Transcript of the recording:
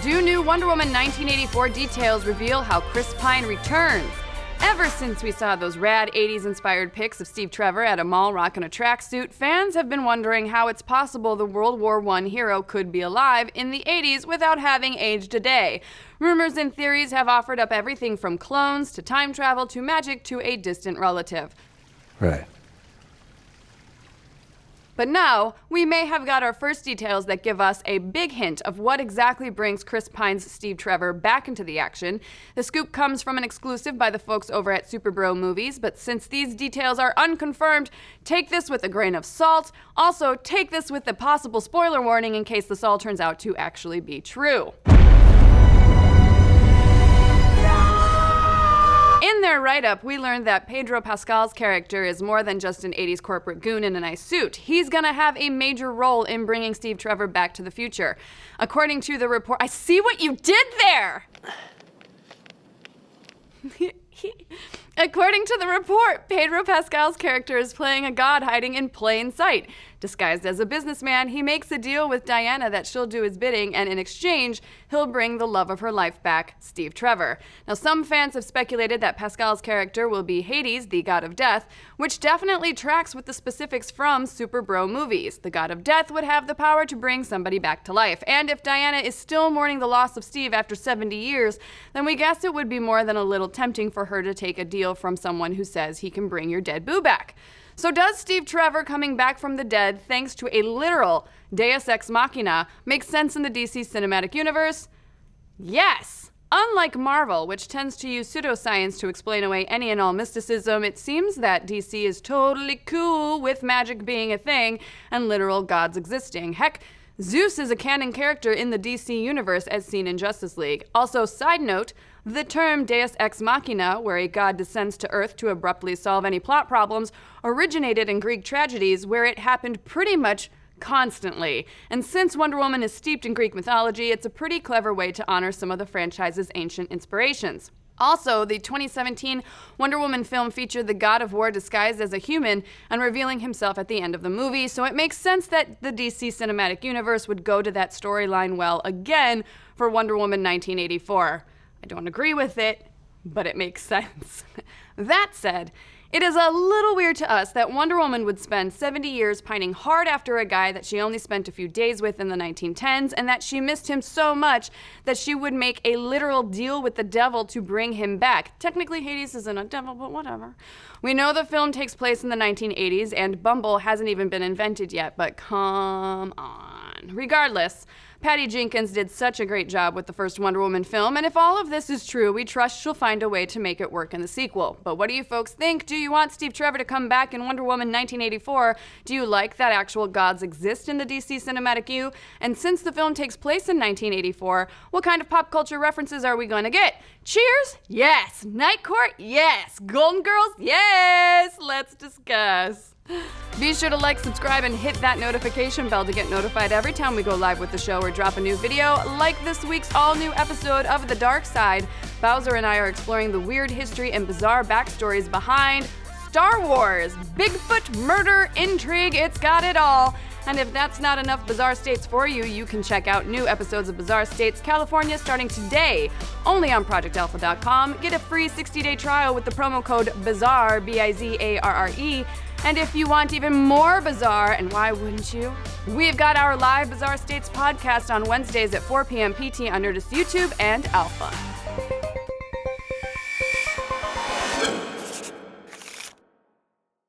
Do new Wonder Woman 1984 details reveal how Chris Pine returns? Ever since we saw those rad 80s-inspired pics of Steve Trevor at a mall rocking a tracksuit, fans have been wondering how it's possible the World War I hero could be alive in the 80s without having aged a day. Rumors and theories have offered up everything from clones to time travel to magic to a distant relative. Right. But now, we may have got our first details that give us a big hint of what exactly brings Chris Pine's Steve Trevor back into the action. The scoop comes from an exclusive by the folks over at Super Bro Movies, but since these details are unconfirmed, take this with a grain of salt. Also, take this with a possible spoiler warning in case this all turns out to actually be true. In their write-up, we learned that Pedro Pascal's character is more than just an 80s corporate goon in a nice suit. He's gonna have a major role in bringing Steve Trevor back to the future. According to the report, I see what you did there! According to the report, Pedro Pascal's character is playing a god hiding in plain sight. Disguised as a businessman, he makes a deal with Diana that she'll do his bidding, and in exchange, he'll bring the love of her life back, Steve Trevor. Now, some fans have speculated that Pascal's character will be Hades, the god of death, which definitely tracks with the specifics from Super Bro Movies. The god of death would have the power to bring somebody back to life, and if Diana is still mourning the loss of Steve after 70 years, then we guess it would be more than a little tempting for her to take a deal from someone who says he can bring your dead boo back. So does Steve Trevor coming back from the dead thanks to a literal Deus Ex Machina make sense in the DC cinematic universe? Yes! Unlike Marvel, which tends to use pseudoscience to explain away any and all mysticism, it seems that DC is totally cool with magic being a thing and literal gods existing. Heck, Zeus is a canon character in the DC universe as seen in Justice League. Also, side note, the term Deus Ex Machina, where a god descends to Earth to abruptly solve any plot problems, originated in Greek tragedies where it happened pretty much constantly. And since Wonder Woman is steeped in Greek mythology, it's a pretty clever way to honor some of the franchise's ancient inspirations. Also, the 2017 Wonder Woman film featured the God of War disguised as a human and revealing himself at the end of the movie, so it makes sense that the DC Cinematic Universe would go to that storyline well again for Wonder Woman 1984. I don't agree with it, but it makes sense. That said, it is a little weird to us that Wonder Woman would spend 70 years pining hard after a guy that she only spent a few days with in the 1910s, and that she missed him so much that she would make a literal deal with the devil to bring him back. Technically, Hades isn't a devil, but whatever. We know the film takes place in the 1980s, and Bumble hasn't even been invented yet, but come on. Regardless, Patty Jenkins did such a great job with the first Wonder Woman film, and if all of this is true, we trust she'll find a way to make it work in the sequel. But what do you folks think? Do you want Steve Trevor to come back in Wonder Woman 1984? Do you like that actual gods exist in the DC Cinematic U? And since the film takes place in 1984, what kind of pop culture references are we going to get? Cheers? Yes. Night Court? Yes. Golden Girls? Yes. Let's discuss. Be sure to like, subscribe, and hit that notification bell to get notified every time we go live with the show or drop a new video. Like this week's all-new episode of The Dark Side, Bowser and I are exploring the weird history and bizarre backstories behind Star Wars. Bigfoot, murder, intrigue, it's got it all. And if that's not enough Bizarre States for you, you can check out new episodes of Bizarre States California starting today, only on ProjectAlpha.com. Get a free 60-day trial with the promo code BIZARRE, B-I-Z-A-R-R-E. And if you want even more bizarre, and why wouldn't you? We've got our live Bizarre States podcast on Wednesdays at 4 p.m. PT on Nerdist YouTube and Alpha.